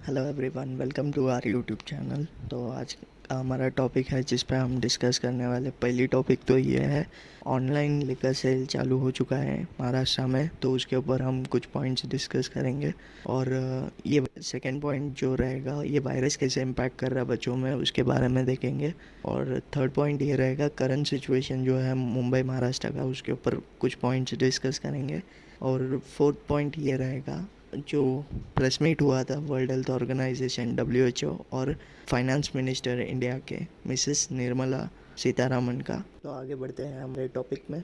Hello everyone, welcome to our YouTube channel. तो आज का हमारा टॉपिक है जिस पे हम डिस्कस करने वाले। पहली टॉपिक तो ये है, ऑनलाइन लिकर सेल चालू हो चुका है महाराष्ट्र में, तो उसके ऊपर हम कुछ पॉइंट्स डिस्कस करेंगे। और ये सेकंड पॉइंट जो रहेगा, ये वायरस कैसे इम्पैक्ट कर रहा है बच्चों में, उसके बारे में देखेंगे। और थर्ड पॉइंट ये रहेगा, करंट सिचुएशन जो है मुंबई महाराष्ट्र का, उसके ऊपर कुछ पॉइंट्स डिस्कस करेंगे। और फोर्थ पॉइंट ये रहेगा, जो प्रेस मीट हुआ था वर्ल्ड हेल्थ ऑर्गेनाइजेशन WHO और फाइनेंस मिनिस्टर इंडिया के मिसेस निर्मला सीतारामन का। तो आगे बढ़ते हैं हमारे टॉपिक में।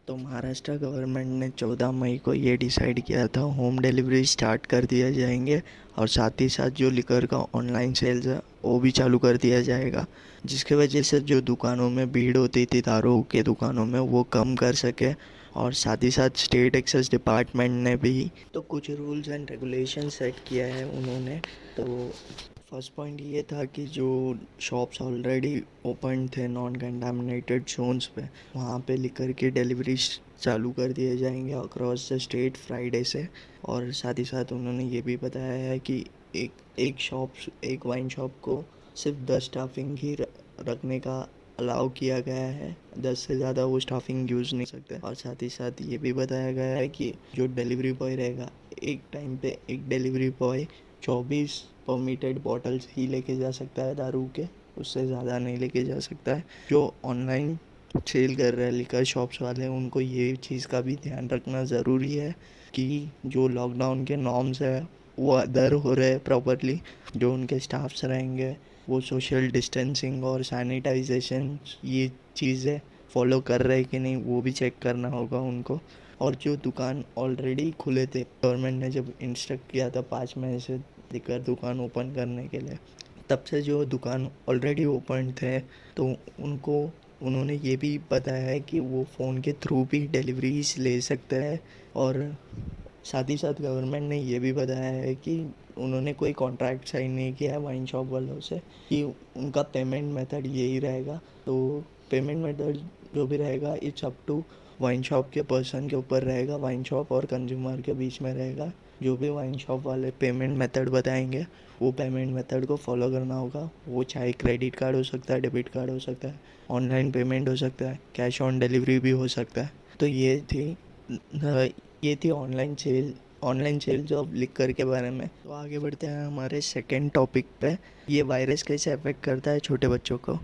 तो महाराष्ट्र गवर्नमेंट ने 14 मई को ये डिसाइड किया था, होम डिलीवरी स्टार्ट कर दिया जाएंगे और साथ ही साथ जो लिकर का ऑनलाइन सेल्स है वो भी चालू कर दिया जाएगा, जिसकी वजह से जो दुकानों में भीड़ होती थी दारू के दुकानों में, वो कम कर सके। और साथ ही साथ स्टेट एक्साइज डिपार्टमेंट ने भी तो कुछ रूल्स एंड रेगुलेशन सेट किया है उन्होंने। तो फर्स्ट पॉइंट ये था कि जो शॉप्स ऑलरेडी ओपन थे नॉन कंटामिनेटेड जोन्स पे, वहाँ पे लिकर की डिलीवरी चालू कर दिए जाएंगे अक्रॉस द स्टेट फ्राइडे से। और साथ ही साथ उन्होंने ये भी बताया है कि एक वाइन शॉप को सिर्फ 10 स्टाफिंग ही रखने का अलाउ किया गया है, 10 से ज़्यादा वो स्टाफिंग यूज़ नहीं सकते। और साथ ही साथ ये भी बताया गया है कि जो डिलीवरी बॉय रहेगा, एक टाइम पे एक डिलीवरी बॉय 24 परमिटेड बॉटल्स ही लेके जा सकता है दारू के, उससे ज़्यादा नहीं लेके जा सकता है। जो ऑनलाइन सेल कर रहे हैं लिकर शॉप्स वाले, उनको ये चीज़ का भी ध्यान रखना ज़रूरी है कि जो लॉकडाउन के नॉर्म्स है वो अदर हो रहे प्रॉपरली। जो उनके स्टाफ्स रहेंगे वो सोशल डिस्टेंसिंग और सैनिटाइजेशन ये चीज़ें फॉलो कर रहे हैं कि नहीं, वो भी चेक करना होगा उनको। और जो दुकान ऑलरेडी खुले थे, गवर्नमेंट ने जब इंस्ट्रक्ट किया था 5 मई से लेकर दुकान ओपन करने के लिए, तब से जो दुकान ऑलरेडी ओपन थे, तो उनको उन्होंने ये भी बताया है कि वो फ़ोन के थ्रू भी डिलीवरीज ले सकते हैं। और साथ ही साथ गवर्नमेंट ने ये भी बताया है कि उन्होंने कोई कॉन्ट्रैक्ट साइन नहीं किया है वाइन शॉप वालों से कि उनका पेमेंट मेथड यही रहेगा। तो पेमेंट मेथड जो भी रहेगा, it's up to wine shop के पर्सन के ऊपर रहेगा, वाइन शॉप और कंज्यूमर के बीच में रहेगा। जो भी वाइन शॉप वाले पेमेंट मेथड बताएंगे, वो पेमेंट मेथड को फॉलो करना होगा। वो चाहे क्रेडिट कार्ड हो सकता है, डेबिट कार्ड हो सकता है, ऑनलाइन पेमेंट हो सकता है, कैश ऑन डिलीवरी भी हो सकता है। तो ये थी ऑनलाइन सेल जॉब लिकर के बारे में। तो आगे बढ़ते हैं हमारे सेकंड टॉपिक पे, ये वायरस कैसे अफेक्ट करता है छोटे बच्चों को।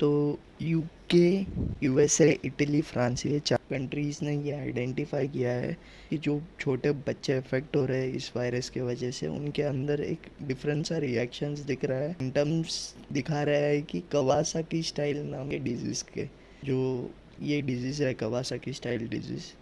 तो यूके, यूएसए, इटली, फ्रांस, ये 4 कंट्रीज़ ने ये आइडेंटिफाई किया है कि जो छोटे बच्चे अफेक्ट हो रहे हैं इस वायरस की वजह से, उनके अंदर एक डिफरेंट सा रिएक्शंस दिख रहा है, सिम्टम्स दिखा रहा है कि कवासाकी स्टाइल नाम के डिजीज़ के, जो ये डिजीज़ है कवासाकी स्टाइल डिजीज़,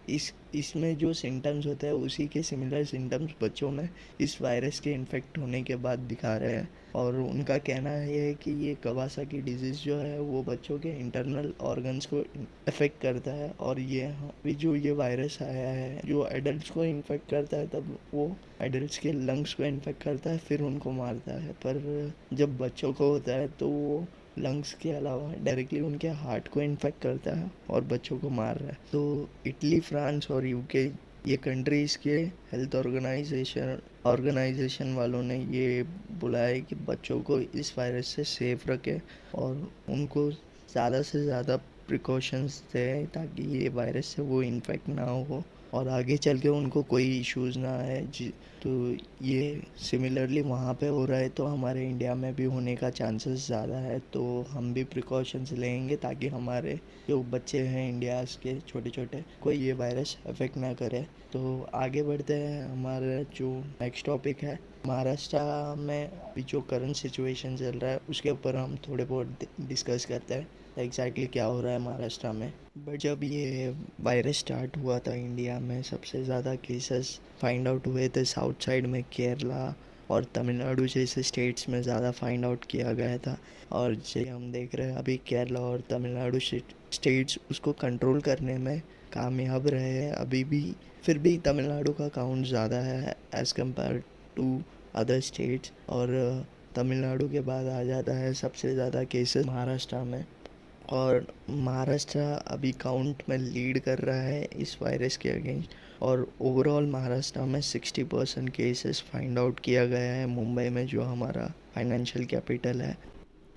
इसमें जो सिम्टम्स होते हैं उसी के सिमिलर सिम्टम्स बच्चों में इस वायरस के इन्फेक्ट होने के बाद दिखा रहे हैं। और उनका कहना ये है कि ये कवासाकी डिजीज़ जो है वो बच्चों के इंटरनल ऑर्गन्स को अफेक्ट करता है। और ये अभी जो ये वायरस आया है, जो एडल्ट्स को इन्फेक्ट करता है तब वो एडल्ट्स के लंग्स को इन्फेक्ट करता है, फिर उनको मारता है। पर जब बच्चों को होता है तो वो लंग्स के अलावा डायरेक्टली उनके हार्ट को इन्फेक्ट करता है और बच्चों को मार रहा है। तो इटली, फ्रांस और यूके, ये कंट्रीज़ के हेल्थ ऑर्गेनाइजेशन वालों ने ये बोला है कि बच्चों को इस वायरस से सेफ रखें और उनको ज़्यादा से ज़्यादा प्रिकॉशंस दें ताकि ये वायरस से वो इन्फेक्ट ना हो और आगे चल के उनको कोई इश्यूज़ ना आए जी। तो ये सिमिलरली वहाँ पे हो रहा है, तो हमारे इंडिया में भी होने का चांसेस ज़्यादा है। तो हम भी प्रिकॉशंस लेंगे ताकि हमारे जो बच्चे हैं इंडिया के छोटे छोटे, कोई ये वायरस अफेक्ट ना करे। तो आगे बढ़ते हैं, हमारा जो नेक्स्ट टॉपिक है, महाराष्ट्र में अभी जो करंट सिचुएशन चल रहा है उसके ऊपर हम थोड़े बहुत डिस्कस करते हैं एग्जैक्टली क्या हो रहा है महाराष्ट्र में। बट जब ये वायरस स्टार्ट हुआ था इंडिया में, सबसे ज़्यादा केसेस फाइंड आउट हुए थे साउथ साइड में, केरला और तमिलनाडु जैसे स्टेट्स में ज़्यादा फाइंड आउट किया गया था। और जैसे हम देख रहे हैं अभी केरला और तमिलनाडु स्टेट्स उसको कंट्रोल करने में कामयाब रहे हैं अभी भी। फिर भी तमिलनाडु का काउंट ज़्यादा है as compared to other states. और तमिलनाडु के बाद आ जाता है सबसे ज़्यादा केसेस महाराष्ट्र में। और महाराष्ट्र अभी काउंट में लीड कर रहा है इस वायरस के अगेंस्ट। और ओवरऑल महाराष्ट्र में 60% केसेस फाइंड आउट किया गया है मुंबई में, जो हमारा फाइनेंशियल कैपिटल है।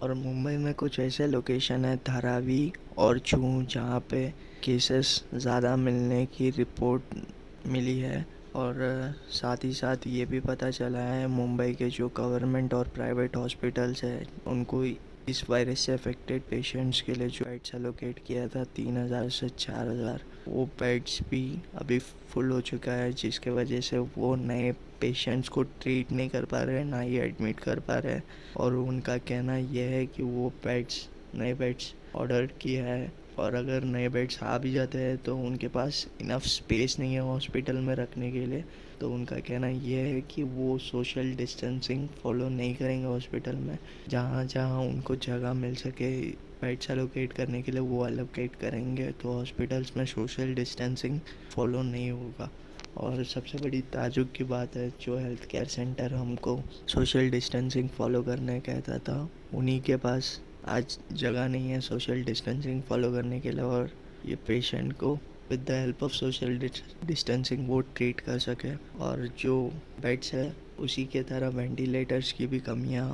और मुंबई में कुछ ऐसे लोकेशन है, धारावी और जूहू, जहाँ पे केसेस ज़्यादा मिलने की रिपोर्ट मिली है। और साथ ही साथ ये भी पता चला है मुंबई के जो गवर्नमेंट और प्राइवेट हॉस्पिटल्स है, उनको इस वायरस से अफेक्टेड पेशेंट्स के लिए जो बेड्स एलोकेट किया था 3,000 से 4,000, वो बेड्स भी अभी फुल हो चुका है, जिसके वजह से वो नए पेशेंट्स को ट्रीट नहीं कर पा रहे हैं, ना ही एडमिट कर पा रहे हैं। और उनका कहना यह है कि वो नए बेड्स ऑर्डर किया है, और अगर नए बेड्स आ भी जाते हैं तो उनके पास इनफ स्पेस नहीं है हॉस्पिटल में रखने के लिए। तो उनका कहना यह है कि वो सोशल डिस्टेंसिंग फॉलो नहीं करेंगे हॉस्पिटल में। जहाँ जहाँ उनको जगह मिल सके बेड्स एलोकेट करने के लिए, वो एलोकेट करेंगे। तो हॉस्पिटल्स में सोशल डिस्टेंसिंग फॉलो नहीं होगा। और सबसे बड़ी ताजुब की बात है, जो हेल्थ केयर सेंटर हमको सोशल डिस्टेंसिंग फॉलो करने कहता था, उन्हीं के पास आज जगह नहीं है सोशल डिस्टेंसिंग फॉलो करने के लिए, और ये पेशेंट को with the help of social distancing वो ट्रीट कर सके। और जो बेड्स है उसी के तरह वेंटिलेटर्स की भी कमियां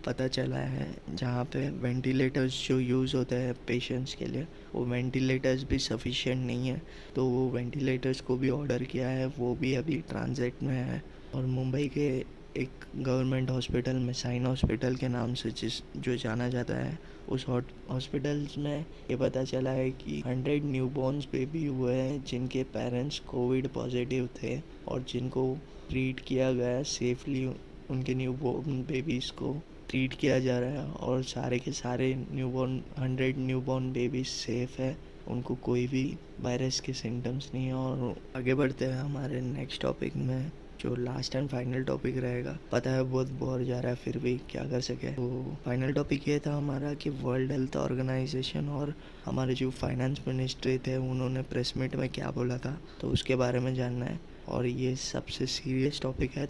पता चला है, जहाँ पे वेंटिलेटर्स जो यूज़ होते हैं पेशेंट्स के लिए, वो वेंटिलेटर्स भी सफिशिएंट नहीं है। तो वो वेंटिलेटर्स को भी ऑर्डर किया है, वो भी अभी ट्रांजिट में है। और मुंबई के एक गवर्नमेंट हॉस्पिटल में, साइन हॉस्पिटल के नाम से जो जाना जाता है, उस हॉस्पिटल्स में ये पता चला है कि 100 न्यूबॉर्न्स बेबी हुए हैं जिनके पेरेंट्स कोविड पॉजिटिव थे, और जिनको ट्रीट किया गया सेफली। उनके न्यूबॉर्न बेबीज़ को ट्रीट किया जा रहा है, और सारे के सारे 100 न्यूबॉर्न बेबीज सेफ़ है, उनको कोई भी वायरस के सिम्टम्स नहीं है। और आगे बढ़ते हैं हमारे नेक्स्ट टॉपिक में, जो लास्ट एंड फाइनल टॉपिक रहेगा। पता है बहुत बोर जा रहा है, फिर भी क्या कर सके। तो फाइनल टॉपिक ये था हमारा कि वर्ल्ड हेल्थ ऑर्गेनाइजेशन और हमारे जो फाइनेंस मिनिस्ट्री थे, उन्होंने प्रेस मीट में क्या बोला था, तो उसके बारे में जानना है। और ये सबसे सीरियस टॉपिक है।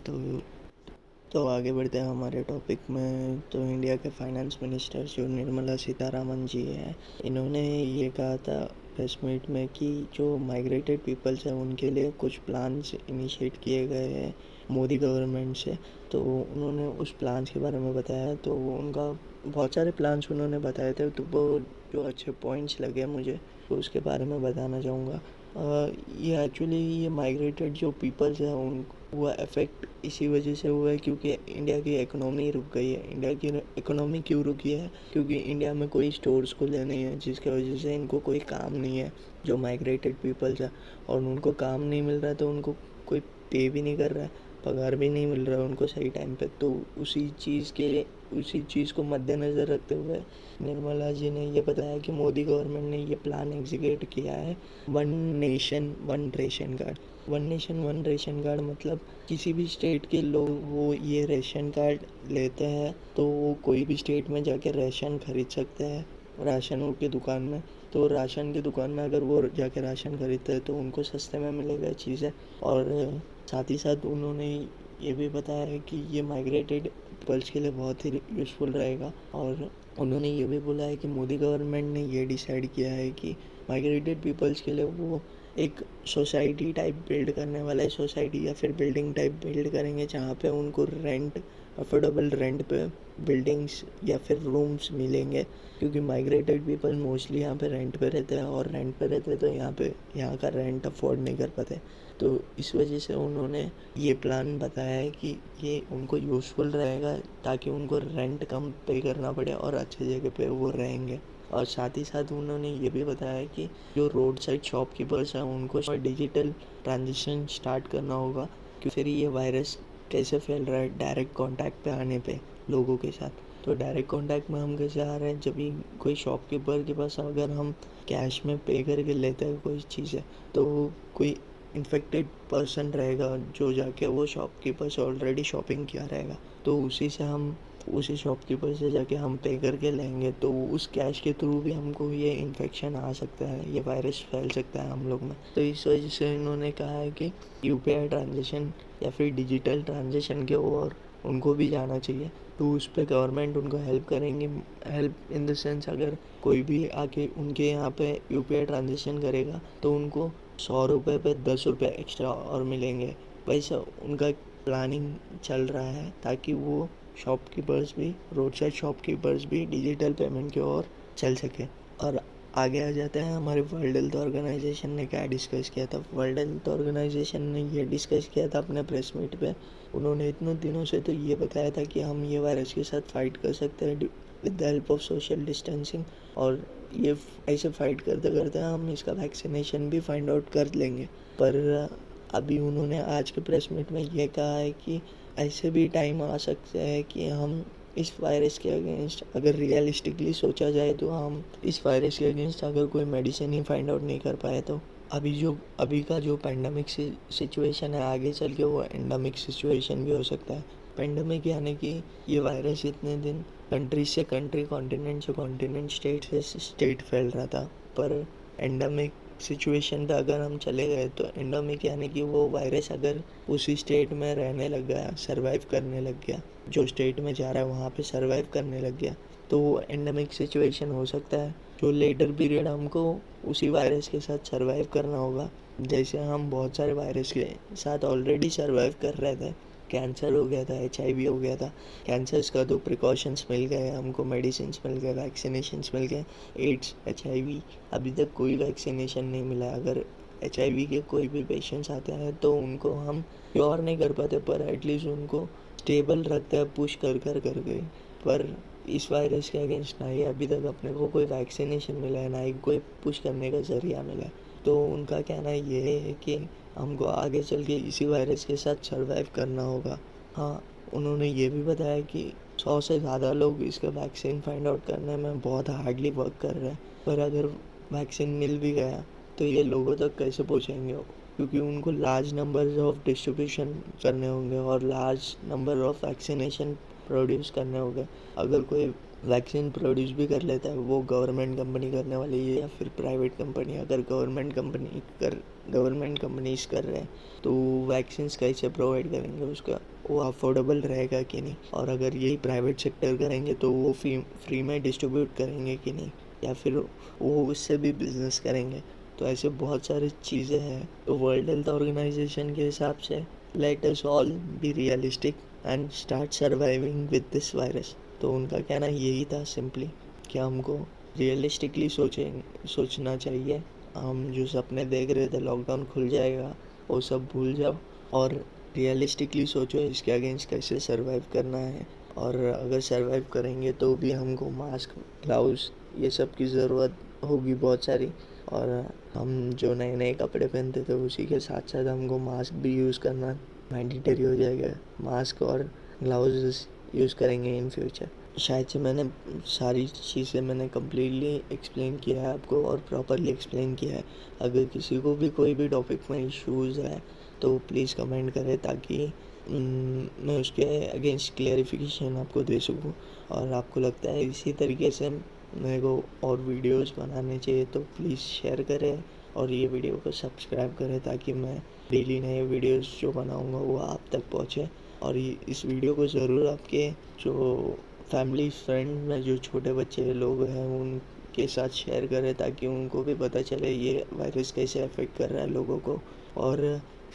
तो आगे बढ़ते हैं हमारे टॉपिक में। तो इंडिया के फाइनेंस मिनिस्टर जो निर्मला सीतारामन जी हैं, इन्होंने ये कहा था प्रेस मीट में कि जो माइग्रेटेड पीपल्स हैं उनके लिए कुछ प्लान्स इनिशिएट किए गए हैं मोदी गवर्नमेंट से। तो उन्होंने उस प्लान्स के बारे में बताया। तो उनका बहुत सारे प्लान्स उन्होंने बताए थे, तो वो जो अच्छे पॉइंट्स लगे मुझे, तो उसके बारे में बताना चाहूँगा। ये एक्चुअली ये माइग्रेटेड जो पीपल्स हैं उन वो अफेक्ट इसी वजह से हुआ है क्योंकि इंडिया की इकोनॉमी रुक गई है। इंडिया की इकोनॉमी क्यों रुकी है? क्योंकि इंडिया में कोई स्टोर्स खुले नहीं है, जिसकी वजह से इनको कोई काम नहीं है, जो माइग्रेटेड पीपल्स है। और उनको काम नहीं मिल रहा है तो उनको कोई पे भी नहीं कर रहा है, पगार भी नहीं मिल रहा है उनको सही टाइम पे। तो उसी चीज़ को मद्देनज़र रखते हुए निर्मला जी ने ये बताया कि मोदी गवर्नमेंट ने ये प्लान एग्जीक्यूट किया है, one nation one ration card. One nation one ration card मतलब किसी भी स्टेट के लोग वो ये रेशन कार्ड लेते हैं तो वो कोई भी स्टेट में जाके राशन खरीद सकते हैं राशन की दुकान में। तो राशन की दुकान में अगर वो जाके राशन खरीदते हैं तो उनको सस्ते में मिलेगा चीज़ें। और साथ ही साथ उन्होंने ये भी बताया है कि ये माइग्रेटेड पीपल्स के लिए बहुत ही यूज़फुल रहेगा। और उन्होंने ये भी बोला है कि मोदी गवर्नमेंट ने ये डिसाइड किया है कि माइग्रेटेड पीपल्स के लिए वो एक सोसाइटी टाइप बिल्ड करने वाला है, सोसाइटी या फिर बिल्डिंग टाइप बिल्ड करेंगे जहाँ पे उनको अफोर्डेबल रेंट पे बिल्डिंग्स या फिर रूम्स मिलेंगे। क्योंकि माइग्रेटेड पीपल मोस्टली यहाँ पे रेंट पे रहते हैं, और रेंट पे रहते हैं तो यहाँ का रेंट अफोर्ड नहीं कर पाते। तो इस वजह से उन्होंने ये प्लान बताया है कि ये उनको यूज़फुल रहेगा ताकि उनको रेंट कम पे करना पड़े और अच्छे जगह पे वो रहेंगे। और साथ ही साथ उन्होंने ये भी बताया कि जो रोड साइड शॉपकीपर्स हैं उनको डिजिटल ट्रांजेक्शन स्टार्ट करना होगा, क्योंकि फिर ये वायरस कैसे फैल रहा है डायरेक्ट कांटेक्ट पे आने पे लोगों के साथ। तो डायरेक्ट कांटेक्ट में हम कैसे आ रहे हैं, जब भी कोई शॉपकीपर के पास अगर हम कैश में पे करके लेते हैं कोई चीज़ है, तो कोई इन्फेक्टेड पर्सन रहेगा जो जाके वो शॉपकीपर से ऑलरेडी शॉपिंग किया रहेगा, तो उसी शॉपकीपर से जाके हम पे करके लेंगे। तो उस कैश के थ्रू भी हमको ये इन्फेक्शन आ सकता है, ये वायरस फैल सकता है हम लोग में। तो इस वजह से इन्होंने कहा है कि यूपीआई ट्रांजेक्शन या फिर डिजिटल ट्रांजेक्शन के ओर उनको भी जाना चाहिए। तो उस पर गवर्नमेंट उनको हेल्प करेंगी, हेल्प इन द सेंस अगर कोई भी आके उनके यहाँ पे यूपीआई ट्रांजेक्शन करेगा तो उनको 100 रुपये पे 10 रुपये एक्स्ट्रा और मिलेंगे। वैसा उनका प्लानिंग चल रहा है ताकि वो शॉपकीपर्स भी, रोड साइड शॉपकीपर्स भी डिजिटल पेमेंट की ओर चल सके। और आगे आ जाते हैं हमारे वर्ल्ड हेल्थ ऑर्गेनाइजेशन ने क्या डिस्कस किया था। वर्ल्ड हेल्थ ऑर्गेनाइजेशन ने ये डिस्कस किया था अपने प्रेस मीट पे। उन्होंने इतने दिनों से तो ये बताया था कि हम ये वायरस के साथ फाइट कर सकते हैं with the help of social distancing, और ये ऐसे फाइट करते करते हम इसका वैक्सीनेशन भी फाइंड आउट कर लेंगे। पर अभी उन्होंने आज के प्रेस मीट में ये कहा है कि ऐसे भी टाइम आ सकता है कि हम इस वायरस के अगेंस्ट, अगर रियलिस्टिकली सोचा जाए तो हम इस वायरस के अगेंस्ट अगर कोई मेडिसिन ही फाइंड आउट नहीं कर पाए तो अभी का जो पैंडमिक सिचुएशन है आगे चल के वो एंडेमिक सिचुएशन भी हो सकता है। पैंडमिक यानी कि ये वायरस इतने दिन कंट्री से कंट्री, कॉन्टिनेंट से कॉन्टिनेंट, स्टेट से स्टेट फैल रहा था। पर एंडेमिक सिचुएशन पे अगर हम चले गए तो एंडेमिक यानी कि वो वायरस अगर उसी स्टेट में रहने लग गया, सरवाइव करने लग गया, जो स्टेट में जा रहा है वहाँ पे सरवाइव करने लग गया, तो वो एंडेमिक सिचुएशन हो सकता है। जो लेटर पीरियड हमको उसी वायरस के साथ सरवाइव करना होगा, जैसे हम बहुत सारे वायरस के साथ ऑलरेडी सरवाइव कर रहे थे। कैंसर हो गया था, HIV हो गया था, कैंसर्स का तो प्रिकॉशंस मिल गए हमको, मेडिसिन मिल गए, वैक्सीनेशंस मिल गए। एड्स, HIV अभी तक कोई वैक्सीनेशन नहीं मिला। अगर HIV के कोई भी पेशेंट्स आते हैं तो उनको हम क्योर नहीं कर पाते, पर एटलीस्ट उनको स्टेबल रखते हैं पुश कर गए। पर इस वायरस के अगेंस्ट ना ही अभी तक अपने को कोई वैक्सीनेशन मिला है, ना ही कोई पुश करने का ज़रिया मिला है। तो उनका कहना ये है कि हमको आगे चल के इसी वायरस के साथ सर्वाइव करना होगा। हाँ, उन्होंने ये भी बताया कि 100 से ज़्यादा लोग इसका वैक्सीन फाइंड आउट करने में बहुत हार्डली वर्क कर रहे हैं। पर अगर वैक्सीन मिल भी गया तो ये लोगों तक कैसे पहुँचेंगे, क्योंकि उनको लार्ज नंबर्स ऑफ डिस्ट्रीब्यूशन करने होंगे और large number of vaccination produce करने होंगे। अगर कोई वैक्सीन प्रोड्यूस भी कर लेता है वो गवर्नमेंट कंपनी करने वाली है या फिर प्राइवेट कंपनी। अगर गवर्नमेंट कंपनीज कर रहे हैं तो वैक्सीन कैसे प्रोवाइड करेंगे, उसका वो अफोर्डेबल रहेगा कि नहीं। और अगर यही प्राइवेट सेक्टर करेंगे तो वो फ्री में डिस्ट्रीब्यूट करेंगे कि नहीं, या फिर वो उससे भी बिजनेस करेंगे। तो ऐसे बहुत सारी चीज़ें हैं। तो वर्ल्ड हेल्थ ऑर्गेनाइजेशन के हिसाब से let us all be realistic and start surviving with this virus. तो उनका कहना यही था सिंपली कि हमको रियलिस्टिकली सोचना चाहिए। हम जो सपने देख रहे थे लॉकडाउन खुल जाएगा वो सब भूल जाओ और रियलिस्टिकली सोचो इसके अगेंस्ट कैसे सर्वाइव करना है। और अगर सर्वाइव करेंगे तो भी हमको मास्क, ग्लव्स ये सब की ज़रूरत होगी बहुत सारी। और हम जो नए नए कपड़े पहनते थे उसी के साथ साथ हमको मास्क भी यूज़ करना मैंडेटरी हो जाएगा। मास्क और ग्लव्स यूज़ करेंगे इन फ्यूचर। शायद से मैंने सारी चीज़ें कम्प्लीटली एक्सप्लेन किया है आपको और प्रॉपरली एक्सप्लेन किया है। अगर किसी को भी कोई भी टॉपिक में इश्यूज़ है तो प्लीज़ कमेंट करें ताकि मैं उसके अगेंस्ट क्लेरिफिकेशन आपको दे सकूं। और आपको लगता है इसी तरीके से मेरे को और वीडियोस बनाने चाहिए तो प्लीज़ शेयर करें और ये वीडियो को सब्सक्राइब करें ताकि मैं डेली नए वीडियोस जो बनाऊंगा वो आप तक पहुंचे। और इस वीडियो को ज़रूर आपके जो फैमिली फ्रेंड में जो छोटे बच्चे लोग हैं उनके साथ शेयर करें ताकि उनको भी पता चले ये वायरस कैसे अफेक्ट कर रहा है लोगों को। और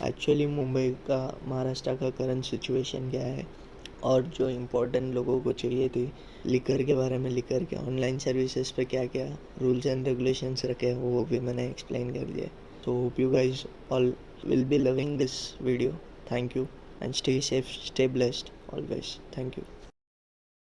एक्चुअली मुंबई का, महाराष्ट्र का करंट सिचुएशन क्या है और जो इम्पोर्टेंट लोगों को चाहिए थी लिकर के बारे में, लिकर के ऑनलाइन सर्विसेज पे क्या क्या रूल्स एंड रेगुलेशंस रखे वो भी मैंने एक्सप्लेन कर दिया। So hope you guys all will be loving this video. Thank you and stay safe, stay blessed always. Thank you.